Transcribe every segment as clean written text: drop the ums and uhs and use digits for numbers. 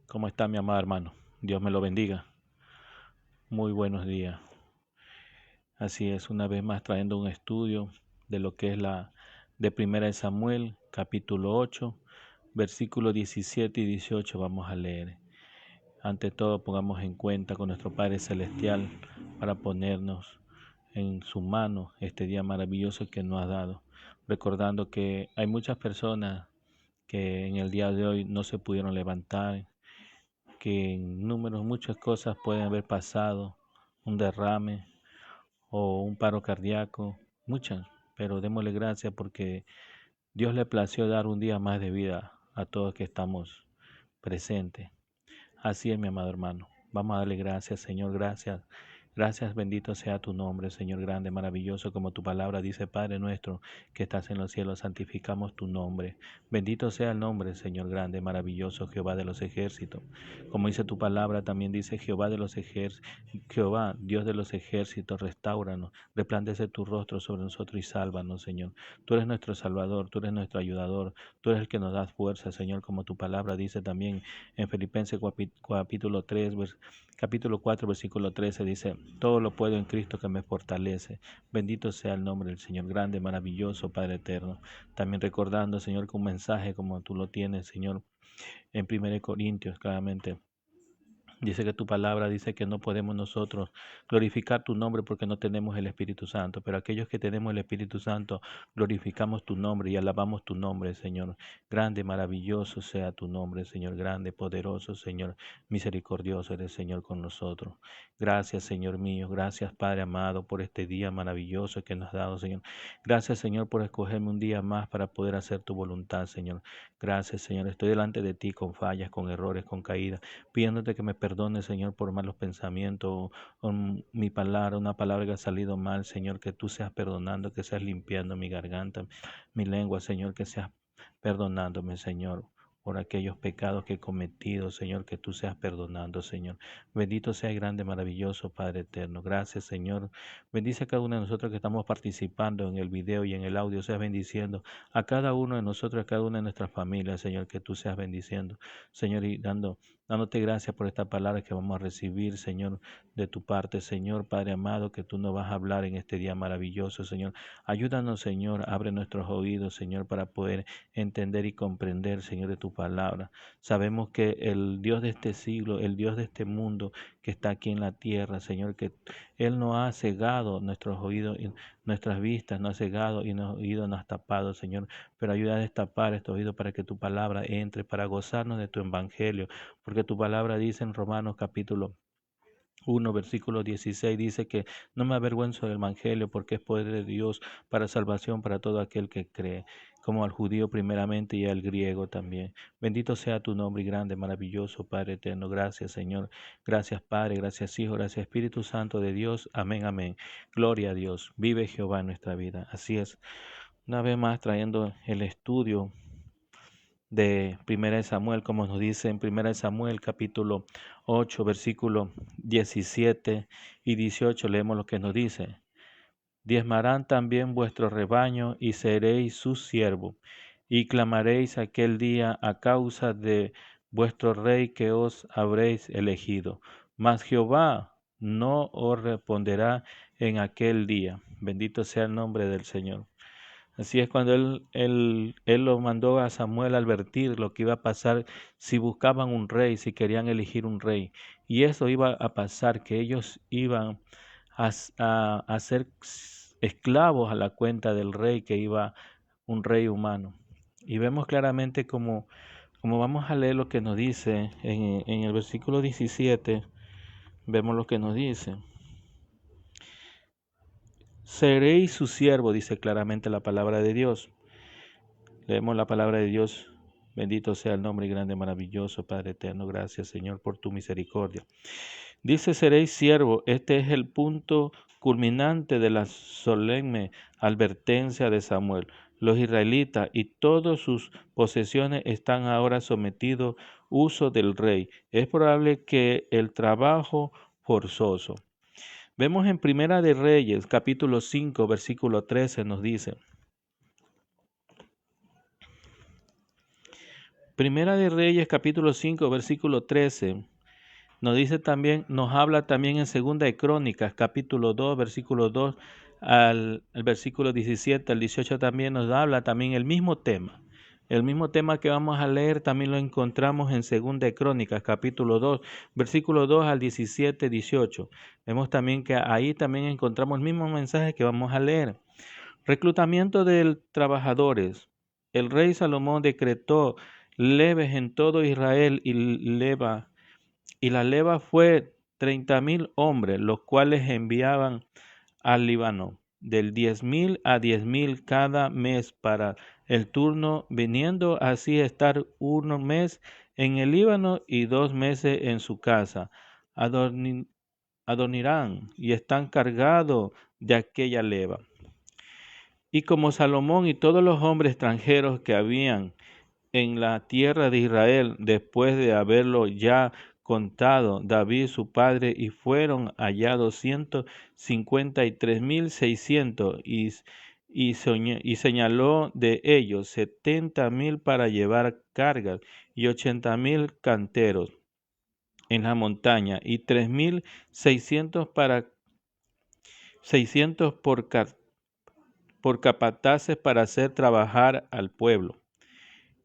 ¿Cómo está mi amado hermano? Dios me lo bendiga. Muy buenos días. Así es, una vez más trayendo un estudio de lo que es la de Primera de Samuel, capítulo 8, versículos 17 y 18 vamos a leer. Ante todo, pongamos en cuenta con nuestro Padre Celestial para ponernos en su mano este día maravilloso que nos ha dado. Recordando que hay muchas personas que en el día de hoy no se pudieron levantar, que en números muchas cosas pueden haber pasado, un derrame o un paro cardíaco, muchas, pero démosle gracias porque Dios le plació dar un día más de vida a todos que estamos presentes. Así es, mi amado hermano. Vamos a darle gracias, Señor, gracias. Gracias, bendito sea tu nombre, Señor grande, maravilloso, como tu palabra dice, Padre nuestro, que estás en los cielos, santificamos tu nombre. Bendito sea el nombre, Señor grande, maravilloso, Jehová de los ejércitos. Como dice tu palabra, también dice Jehová de los ejércitos, Jehová, Dios de los ejércitos, restáuranos, resplandece tu rostro sobre nosotros y sálvanos, Señor. Tú eres nuestro Salvador, tú eres nuestro ayudador, tú eres el que nos da fuerza, Señor, como tu palabra dice también en Filipenses capítulo 4, versículo 13 dice, todo lo puedo en Cristo que me fortalece. Bendito sea el nombre del Señor, grande, maravilloso, Padre eterno. También recordando, Señor, que un mensaje como tú lo tienes, Señor, en 1 Corintios, claramente. Dice que tu palabra dice que no podemos nosotros glorificar tu nombre porque no tenemos el Espíritu Santo, pero aquellos que tenemos el Espíritu Santo glorificamos tu nombre y alabamos tu nombre, Señor. Grande, maravilloso sea tu nombre, Señor. Grande, poderoso, Señor. Misericordioso eres, Señor, con nosotros. Gracias, Señor mío. Gracias, Padre amado, por este día maravilloso que nos has dado, Señor. Gracias, Señor, por escogerme un día más para poder hacer tu voluntad, Señor. Gracias, Señor. Estoy delante de ti con fallas, con errores, con caídas, pidiéndote que me perdone, Señor, por malos pensamientos o mi palabra, una palabra que ha salido mal, Señor, que tú seas perdonando, que seas limpiando mi garganta, mi lengua, Señor, que seas perdonándome, Señor, por aquellos pecados que he cometido, Señor, que tú seas perdonando, Señor. Bendito sea el grande, maravilloso Padre eterno. Gracias, Señor. Bendice a cada uno de nosotros que estamos participando en el video y en el audio. Seas bendiciendo a cada uno de nosotros, a cada una de nuestras familias, Señor, que tú seas bendiciendo, Señor, y dándote gracias por esta palabra que vamos a recibir, Señor, de tu parte, Señor, Padre amado, que tú nos vas a hablar en este día maravilloso, Señor. Ayúdanos, Señor, abre nuestros oídos, Señor, para poder entender y comprender, Señor, de tu palabra. Sabemos que el Dios de este siglo, el Dios de este mundo que está aquí en la tierra, Señor, que Él no ha cegado nuestros oídos, y nuestras vistas, no ha cegado y nuestros oídos nos ha tapado, Señor, pero ayuda a destapar estos oídos para que tu palabra entre, para gozarnos de tu evangelio, porque tu palabra dice en Romanos capítulo 1, versículo 16, dice que no me avergüenzo del evangelio porque es poder de Dios para salvación para todo aquel que cree, como al judío primeramente y al griego también. Bendito sea tu nombre y grande, maravilloso, Padre eterno. Gracias, Señor. Gracias, Padre. Gracias, Hijo. Gracias, Espíritu Santo de Dios. Amén, amén. Gloria a Dios. Vive Jehová en nuestra vida. Así es. Una vez más trayendo el estudio de Primera de Samuel, como nos dice en Primera de Samuel, capítulo 8, versículo 17 y 18, leemos lo que nos dice. Diezmarán también vuestro rebaño y seréis su siervo, y clamaréis aquel día a causa de vuestro rey que os habréis elegido. Mas Jehová no os responderá en aquel día. Bendito sea el nombre del Señor. Así es cuando él lo mandó a Samuel a advertir lo que iba a pasar si buscaban un rey, si querían elegir un rey. Y eso iba a pasar, que ellos iban a ser esclavos a la cuenta del rey, que iba un rey humano. Y vemos claramente como vamos a leer lo que nos dice en el versículo 17, vemos lo que nos dice. Seréis su siervo, dice claramente la palabra de Dios. Leemos la palabra de Dios. Bendito sea el nombre grande, maravilloso, Padre eterno. Gracias, Señor, por tu misericordia. Dice, seréis siervo. Este es el punto culminante de la solemne advertencia de Samuel. Los israelitas y todas sus posesiones están ahora sometidos uso del rey. Es probable que el trabajo forzoso. Vemos en Primera de Reyes, capítulo 5, versículo 13, nos dice. Primera de Reyes, capítulo 5, versículo 13. Nos habla también en Segunda de Crónicas, capítulo 2, versículo 2 al versículo 17 al 18 también nos habla también el mismo tema. El mismo tema que vamos a leer también lo encontramos en Segunda de Crónicas, capítulo 2, versículo 2 al 17, 18. Vemos también que ahí también encontramos el mismo mensaje que vamos a leer. Reclutamiento de trabajadores. El rey Salomón decretó leves en todo Israel y la leva fue 30,000 hombres, los cuales enviaban al Líbano, del 10,000 a 10,000 cada mes para el turno, viniendo así a estar 1 mes en el Líbano y 2 meses en su casa. Adonirán y están cargados de aquella leva. Y como Salomón y todos los hombres extranjeros que habían en la tierra de Israel, después de haberlo ya contado David su padre, y fueron hallados 153,600, y señaló de ellos 70,000 para llevar cargas, y 80,000 canteros en la montaña, y 3,600 por capataces para hacer trabajar al pueblo.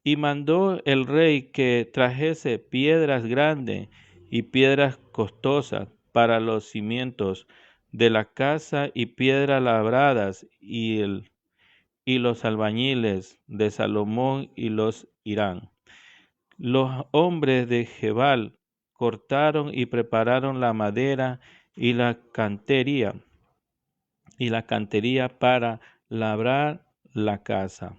Y mandó el rey que trajese piedras grandes y piedras costosas para los cimientos de la casa, y piedras labradas, y los albañiles de Salomón y los Hirán. Los hombres de Gebal cortaron y prepararon la madera y la cantería para labrar la casa.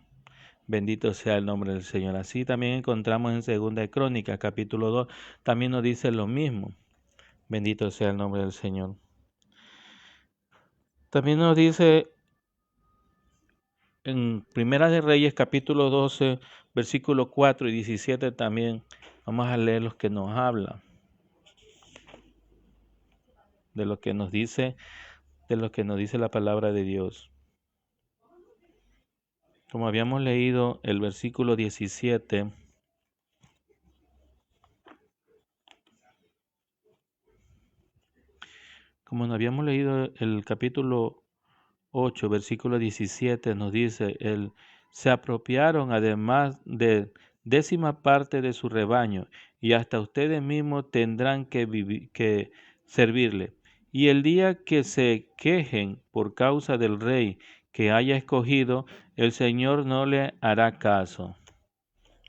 Bendito sea el nombre del Señor. Así también encontramos en Segunda de Crónicas, capítulo 2, también nos dice lo mismo. Bendito sea el nombre del Señor. También nos dice en Primera de Reyes, capítulo 12, versículo 4 y 17 también. Vamos a leer los que nos habla de lo que nos dice la palabra de Dios. Como habíamos leído el versículo 17, como nos habíamos leído el capítulo 8, versículo 17, nos dice, se apropiaron además de 10ª parte de su rebaño, y hasta ustedes mismos tendrán que servirle. Y el día que se quejen por causa del rey que haya escogido, el Señor no le hará caso.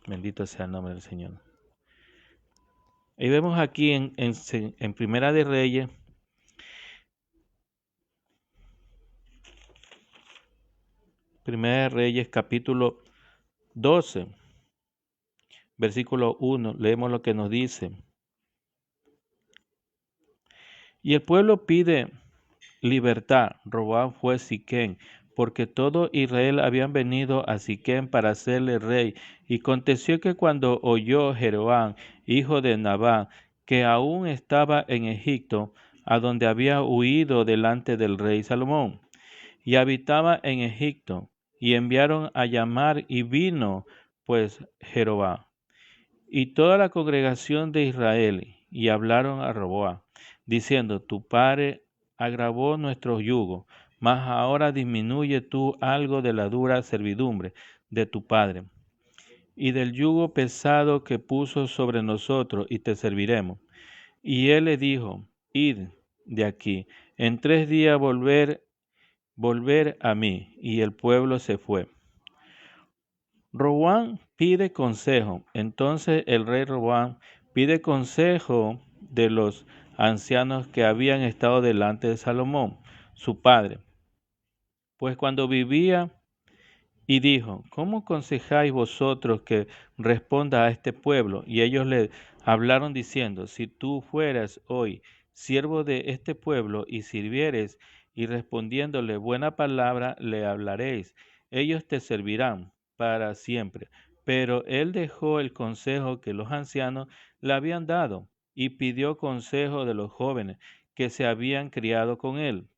Bendito sea el nombre del Señor. Y vemos aquí en Primera de Reyes, capítulo 12, versículo 1, leemos lo que nos dice. Y el pueblo pide libertad. Roboam fue Siquem, porque todo Israel habían venido a Siquem para hacerle rey. Y aconteció que cuando oyó Jeroboam, hijo de Nabat, que aún estaba en Egipto, a donde había huido delante del rey Salomón, y habitaba en Egipto, y enviaron a llamar, y vino pues Jeroboam y toda la congregación de Israel, y hablaron a Roboam, diciendo, tu padre agravó nuestro yugo, mas ahora disminuye tú algo de la dura servidumbre de tu padre, y del yugo pesado que puso sobre nosotros, y te serviremos. Y él le dijo, id de aquí, en 3 días volver a mí. Y el pueblo se fue. Roboam pide consejo. Entonces el rey Roboam pide consejo de los ancianos que habían estado delante de Salomón, su padre. Pues cuando vivía, y dijo, ¿cómo aconsejáis vosotros que responda a este pueblo? Y ellos le hablaron diciendo, si tú fueras hoy siervo de este pueblo y sirvieres, y respondiéndole buena palabra le hablaréis, ellos te servirán para siempre. Pero él dejó el consejo que los ancianos le habían dado, y pidió consejo de los jóvenes que se habían criado con él.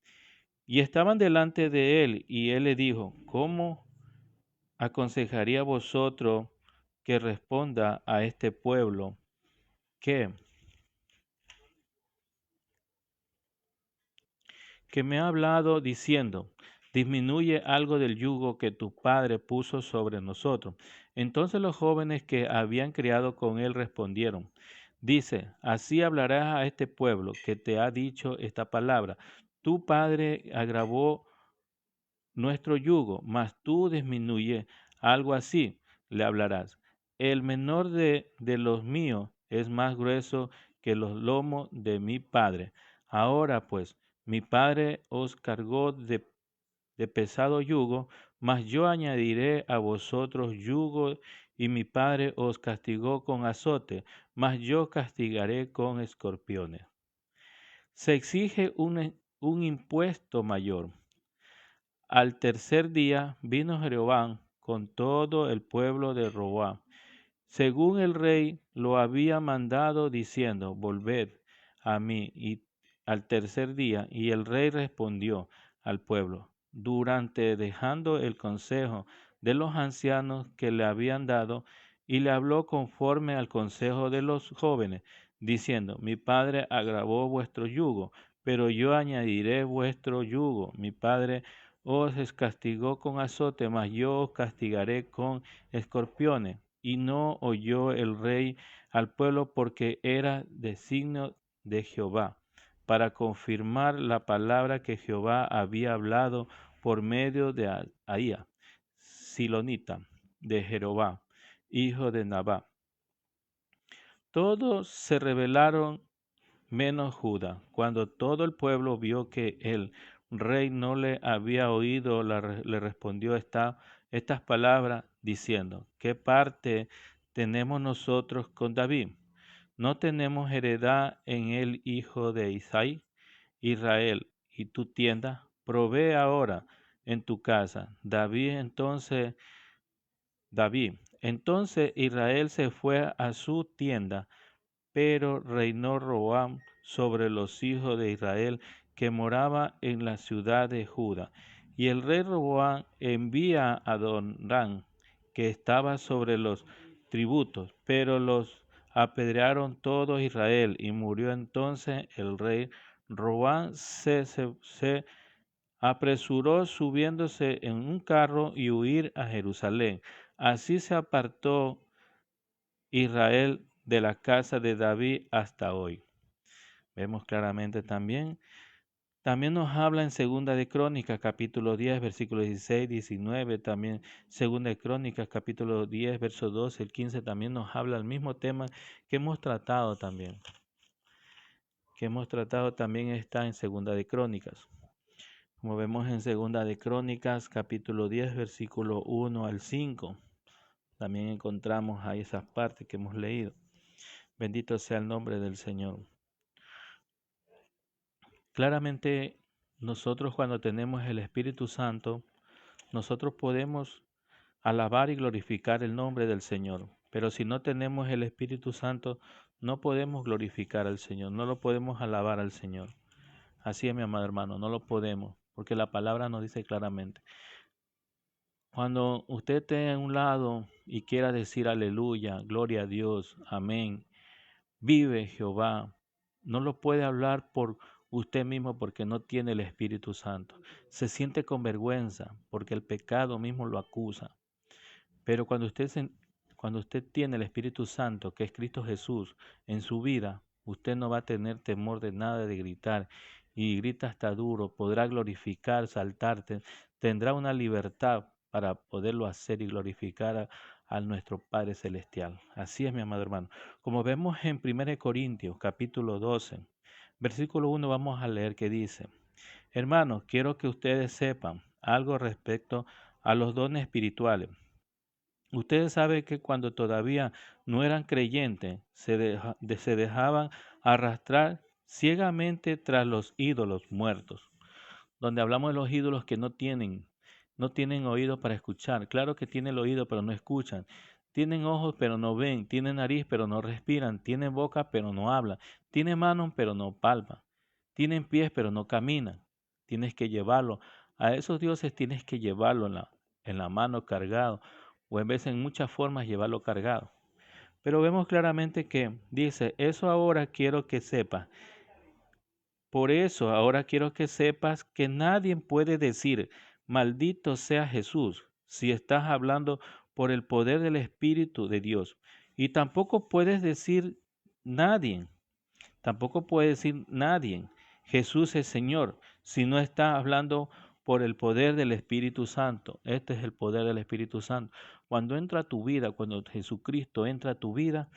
Y estaban delante de él, y él le dijo, ¿cómo aconsejaría vosotros que responda a este pueblo que me ha hablado diciendo, disminuye algo del yugo que tu padre puso sobre nosotros. Entonces los jóvenes que habían criado con él respondieron, dice, así hablarás a este pueblo que te ha dicho esta palabra. Tu padre agravó nuestro yugo, mas tú disminuye algo así, le hablarás. El menor de los míos es más grueso que los lomos de mi padre. Ahora pues, mi padre os cargó de pesado yugo, mas yo añadiré a vosotros yugo, y mi padre os castigó con azote, mas yo castigaré con escorpiones. Se exige un impuesto mayor. Al tercer día vino Jeroboam con todo el pueblo de Roboam, según el rey lo había mandado, diciendo, volved a mí y al tercer día. Y el rey respondió al pueblo, durante dejando el consejo de los ancianos que le habían dado, y le habló conforme al consejo de los jóvenes, diciendo, mi padre agravó vuestro yugo, pero yo añadiré vuestro yugo. Mi padre os castigó con azote, mas yo os castigaré con escorpiones. Y no oyó el rey al pueblo porque era designio de Jehová, para confirmar la palabra que Jehová había hablado por medio de Ahía, silonita, de Jeroboam, hijo de Nabá. Todos se rebelaron menos Judá. Cuando todo el pueblo vio que el rey no le había oído, le respondió estas palabras diciendo, ¿qué parte tenemos nosotros con David? ¿No tenemos heredad en el hijo de Isaí? Israel, y tu tienda, provee ahora en tu casa. Entonces Israel se fue a su tienda, pero reinó Roboam sobre los hijos de Israel que moraba en la ciudad de Judá. Y el rey Roboam envía a Adonram, que estaba sobre los tributos, pero los apedrearon todo Israel, y murió entonces el rey Roboam. Se apresuró subiéndose en un carro y huir a Jerusalén. Así se apartó Israel de la casa de David hasta hoy. Vemos claramente también nos habla en Segunda de Crónicas, capítulo 10, versículos 16, 19, también Segunda de Crónicas, capítulo 10, verso 12, el 15, también nos habla el mismo tema que hemos tratado también. Está en Segunda de Crónicas. Como vemos en Segunda de Crónicas, capítulo 10, versículo 1 al 5, también encontramos ahí esas partes que hemos leído. Bendito sea el nombre del Señor. Claramente, nosotros cuando tenemos el Espíritu Santo, nosotros podemos alabar y glorificar el nombre del Señor. Pero si no tenemos el Espíritu Santo, no podemos glorificar al Señor, no lo podemos alabar al Señor. Así es, mi amado hermano, no lo podemos, porque la palabra nos dice claramente. Cuando usted esté en un lado y quiera decir aleluya, gloria a Dios, amén, vive Jehová, no lo puede hablar por usted mismo porque no tiene el Espíritu Santo. Se siente con vergüenza porque el pecado mismo lo acusa. Pero cuando usted tiene el Espíritu Santo, que es Cristo Jesús, en su vida, usted no va a tener temor de nada de gritar. Y grita hasta duro, podrá glorificar, saltarte, tendrá una libertad para poderlo hacer y glorificar a nuestro Padre Celestial. Así es, mi amado hermano. Como vemos en 1 Corintios, capítulo 12, versículo 1, vamos a leer que dice, hermanos, quiero que ustedes sepan algo respecto a los dones espirituales. Ustedes saben que cuando todavía no eran creyentes, se dejaban arrastrar ciegamente tras los ídolos muertos. Donde hablamos de los ídolos que no tienen oído para escuchar. Claro que tienen el oído, pero no escuchan. Tienen ojos, pero no ven. Tienen nariz, pero no respiran. Tienen boca, pero no hablan. Tienen manos, pero no palpan. Tienen pies, pero no caminan. Tienes que llevarlo. A esos dioses tienes que llevarlo en la mano cargado, o en vez en muchas formas llevarlo cargado. Pero vemos claramente que dice, eso ahora quiero que sepas. Por eso ahora quiero que sepas que nadie puede decir, maldito sea Jesús, si estás hablando por el poder del Espíritu de Dios. Y tampoco puedes decir nadie, tampoco puede decir nadie, Jesús es Señor, si no estás hablando por el poder del Espíritu Santo. Este es el poder del Espíritu Santo. Cuando entra a tu vida, cuando Jesucristo entra a tu vida,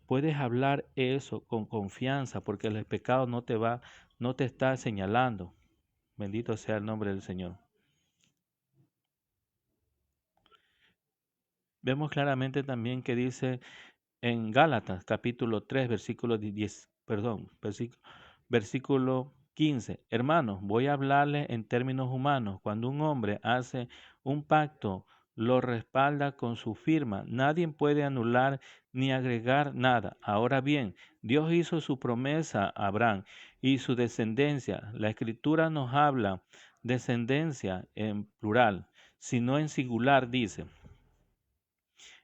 puedes hablar eso con confianza, porque el pecado no te está señalando. Bendito sea el nombre del Señor. Vemos claramente también que dice en Gálatas capítulo 3, versículo 10, versículo 15. Hermanos, voy a hablarles en términos humanos. Cuando un hombre hace un pacto, lo respalda con su firma. Nadie puede anular ni agregar nada. Ahora bien, Dios hizo su promesa a Abraham y su descendencia. La Escritura nos habla descendencia en plural, sino en singular, dice,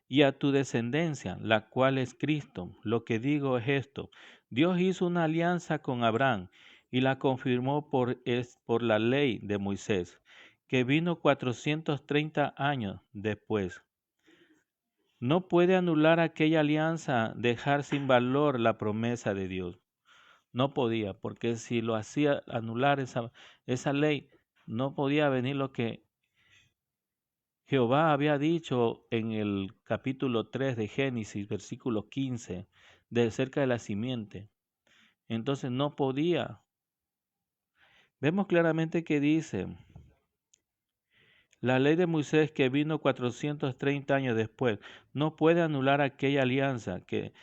y a tu descendencia, la cual es Cristo. Lo que digo es esto: Dios hizo una alianza con Abraham y la confirmó por la ley de Moisés, que vino 430 años después. No puede anular aquella alianza, dejar sin valor la promesa de Dios. No podía, porque si lo hacía anular esa ley, no podía venir lo que Jehová había dicho en el capítulo 3 de Génesis, versículo 15, de cerca de la simiente. Entonces no podía. Vemos claramente que dice, la ley de Moisés que vino 430 años después, no puede anular aquella alianza, que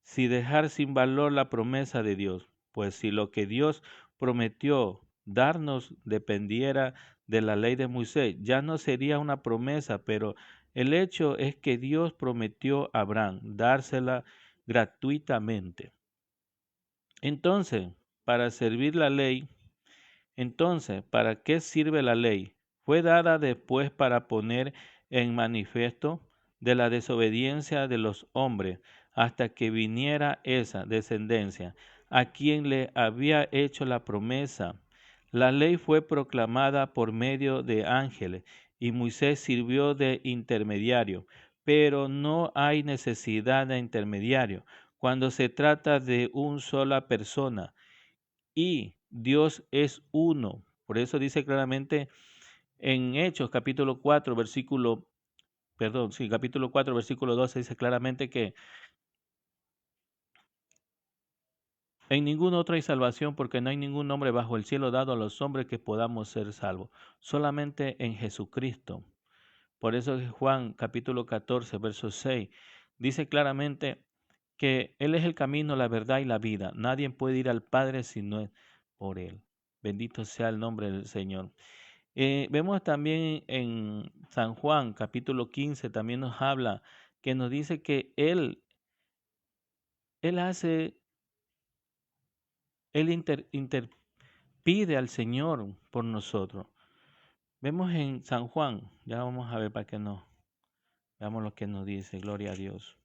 si dejar sin valor la promesa de Dios, pues si lo que Dios prometió darnos dependiera de la ley de Moisés, ya no sería una promesa, pero el hecho es que Dios prometió a Abraham dársela gratuitamente. Entonces, para servir la ley, ¿para qué sirve la ley? Fue dada después para poner en manifiesto de la desobediencia de los hombres hasta que viniera esa descendencia a quien le había hecho la promesa. La ley fue proclamada por medio de ángeles y Moisés sirvió de intermediario, pero no hay necesidad de intermediario cuando se trata de una sola persona y Dios es uno. Por eso dice claramente en Hechos capítulo 4, capítulo 4, versículo 12, dice claramente que en ningún otro hay salvación, porque no hay ningún nombre bajo el cielo dado a los hombres que podamos ser salvos. Solamente en Jesucristo. Por eso Juan capítulo 14, verso 6, dice claramente que Él es el camino, la verdad y la vida. Nadie puede ir al Padre si no es por Él. Bendito sea el nombre del Señor. Vemos también en San Juan capítulo 15, también nos habla, que nos dice que Él hace, Él interpide al Señor por nosotros. Vemos en San Juan, ya vamos a ver para que no, veamos lo que nos dice, gloria a Dios.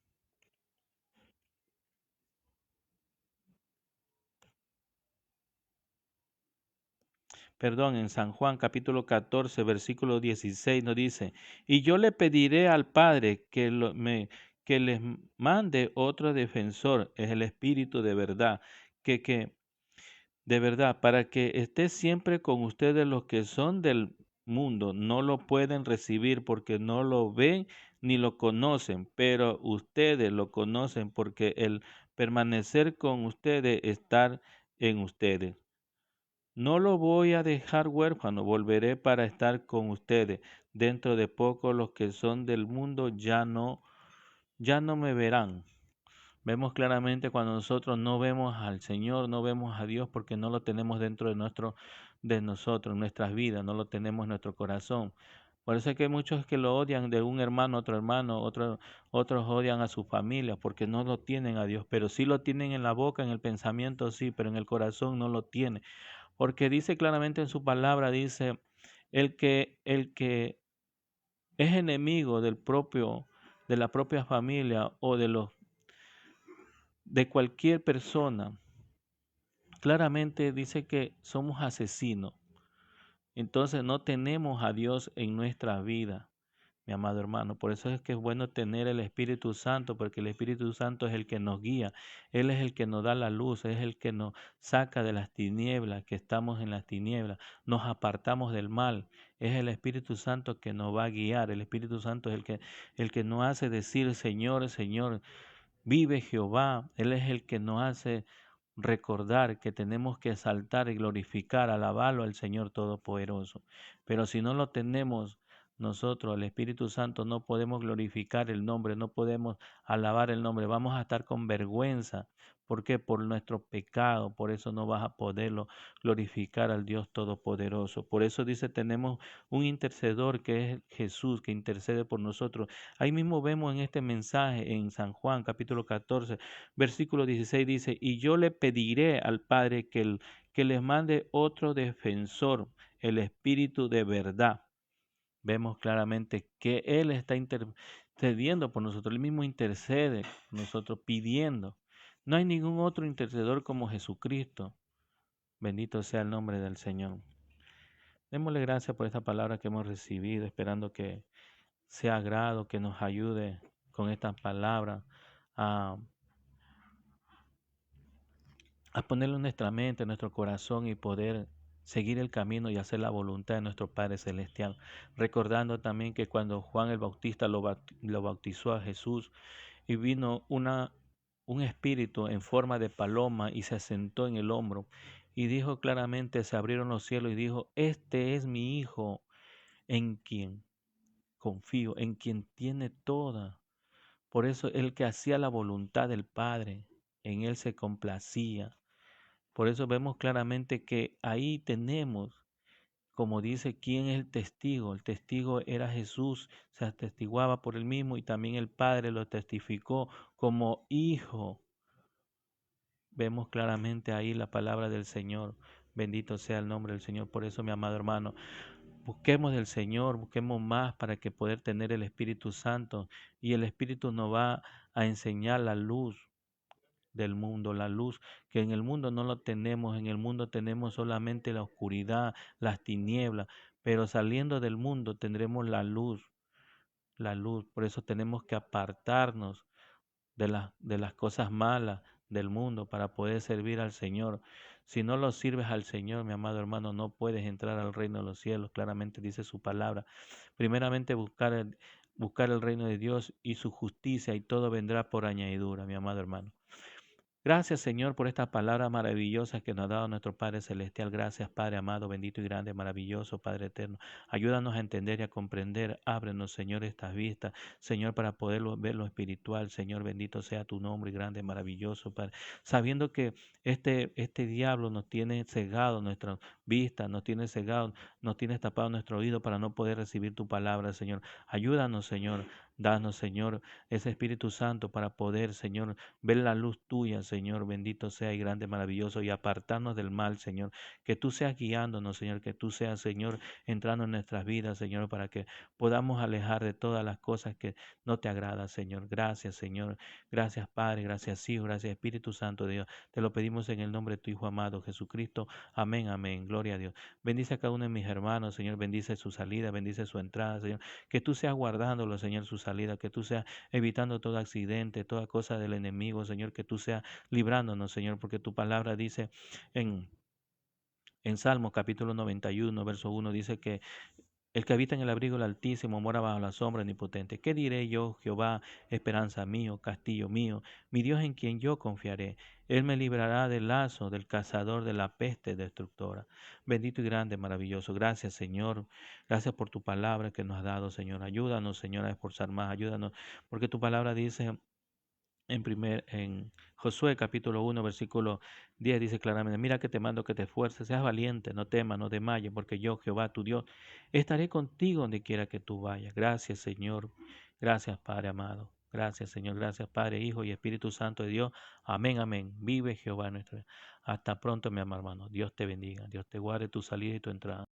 Perdón, en San Juan capítulo 14, versículo 16 nos dice, y yo le pediré al Padre que les mande otro defensor, es el Espíritu de verdad, de verdad, para que esté siempre con ustedes. Los que son del mundo no lo pueden recibir porque no lo ven ni lo conocen, pero ustedes lo conocen porque el permanecer con ustedes, estar en ustedes. No lo voy a dejar huérfano, volveré para estar con ustedes. Dentro de poco los que son del mundo ya no me verán. Vemos claramente cuando nosotros no vemos al Señor, no vemos a Dios porque no lo tenemos dentro de nosotros, en nuestras vidas, no lo tenemos en nuestro corazón. Por eso es que hay muchos que lo odian de un hermano a otro hermano, otros odian a su familia porque no lo tienen a Dios, pero sí lo tienen en la boca, en el pensamiento sí, pero en el corazón no lo tienen. Porque dice claramente en su palabra, dice, el que es enemigo de la propia familia o de cualquier persona, claramente dice que somos asesinos. Entonces no tenemos a Dios en nuestra vida, mi amado hermano. Por eso es que es bueno tener el Espíritu Santo, porque el Espíritu Santo es el que nos guía. Él es el que nos da la luz, es el que nos saca de las tinieblas, que estamos en las tinieblas, nos apartamos del mal. Es el Espíritu Santo que nos va a guiar. El Espíritu Santo es el que nos hace decir, Señor, Señor, vive Jehová. Él es el que nos hace recordar que tenemos que exaltar y glorificar, alabarlo al Señor Todopoderoso. Pero si no lo tenemos nosotros, el Espíritu Santo, no podemos glorificar el nombre, no podemos alabar el nombre, vamos a estar con vergüenza. ¿Por qué? Por nuestro pecado, por eso no vas a poderlo glorificar al Dios Todopoderoso. Por eso dice, tenemos un intercedor que es Jesús, que intercede por nosotros. Ahí mismo vemos en este mensaje en San Juan capítulo 14, versículo 16 dice, y yo le pediré al Padre que les mande otro defensor, el Espíritu de verdad. Vemos claramente que Él está intercediendo por nosotros, Él mismo intercede por nosotros, pidiendo. No hay ningún otro intercedor como Jesucristo. Bendito sea el nombre del Señor. Démosle gracias por esta palabra que hemos recibido, esperando que sea agrado, que nos ayude con estas palabras a ponerlo en nuestra mente, en nuestro corazón y poder seguir el camino y hacer la voluntad de nuestro Padre Celestial. Recordando también que cuando Juan el Bautista lo bautizó a Jesús y vino un espíritu en forma de paloma y se sentó en el hombro y dijo claramente, se abrieron los cielos y dijo, este es mi Hijo en quien confío, en quien tiene toda. Por eso el que hacía la voluntad del Padre, en él se complacía. Por eso vemos claramente que ahí tenemos, como dice, quién es el testigo. El testigo era Jesús, se atestiguaba por él mismo y también el Padre lo testificó como hijo. Vemos claramente ahí la palabra del Señor. Bendito sea el nombre del Señor. Por eso, mi amado hermano, busquemos del Señor, busquemos más para que poder tener el Espíritu Santo. Y el Espíritu nos va a enseñar la luz del mundo, la luz, que en el mundo no lo tenemos, en el mundo tenemos solamente la oscuridad, las tinieblas, pero saliendo del mundo tendremos la luz, por eso tenemos que apartarnos de las cosas malas del mundo para poder servir al Señor. Si no lo sirves al Señor, mi amado hermano, no puedes entrar al reino de los cielos, claramente dice su palabra. Primeramente buscar el reino de Dios y su justicia y todo vendrá por añadidura, mi amado hermano. Gracias, Señor, por estas palabras maravillosas que nos ha dado nuestro Padre Celestial. Gracias, Padre amado, bendito y grande, maravilloso, Padre eterno. Ayúdanos a entender y a comprender. Ábrenos, Señor, estas vistas, Señor, para poder ver lo espiritual. Señor, bendito sea tu nombre, grande, maravilloso, Padre. Sabiendo que este diablo nos tiene cegado nuestra vista, nos tiene cegado, nos tiene tapado nuestro oído para no poder recibir tu palabra, Señor. Ayúdanos, Señor. Danos, Señor, ese Espíritu Santo para poder, Señor, ver la luz tuya, Señor, bendito sea y grande, maravilloso, y apartarnos del mal, Señor. Que tú seas guiándonos, Señor, que tú seas, Señor, entrando en nuestras vidas, Señor, para que podamos alejar de todas las cosas que no te agradan, Señor. Gracias, Señor. Gracias, Padre. Gracias, Hijo. Gracias, Espíritu Santo de Dios. Te lo pedimos en el nombre de tu Hijo amado, Jesucristo. Amén, amén. Gloria a Dios. Bendice a cada uno de mis hermanos, Señor. Bendice su salida, bendice su entrada, Señor. Que tú seas guardándolo, Señor, su salida, que tú seas evitando todo accidente, toda cosa del enemigo, Señor, que tú seas librándonos, Señor, porque tu palabra dice en Salmos capítulo 91, verso 1, dice que el que habita en el abrigo del Altísimo mora bajo la sombra omnipotente. ¿Qué diré yo, Jehová, esperanza mío, castillo mío, mi Dios en quien yo confiaré? Él me librará del lazo, del cazador, de la peste destructora. Bendito y grande, maravilloso. Gracias, Señor. Gracias por tu palabra que nos has dado, Señor. Ayúdanos, Señor, a esforzar más. Ayúdanos, porque tu palabra dice en Josué capítulo 1, versículo 10 dice claramente, mira que te mando que te esfuerces, seas valiente, no temas, no desmayes, porque yo, Jehová, tu Dios, estaré contigo donde quiera que tú vayas. Gracias, Señor. Gracias, Padre amado. Gracias, Señor. Gracias, Padre, Hijo y Espíritu Santo de Dios. Amén, amén. Vive Jehová nuestro. Hasta pronto, mi amado hermano. Dios te bendiga. Dios te guarde tu salida y tu entrada.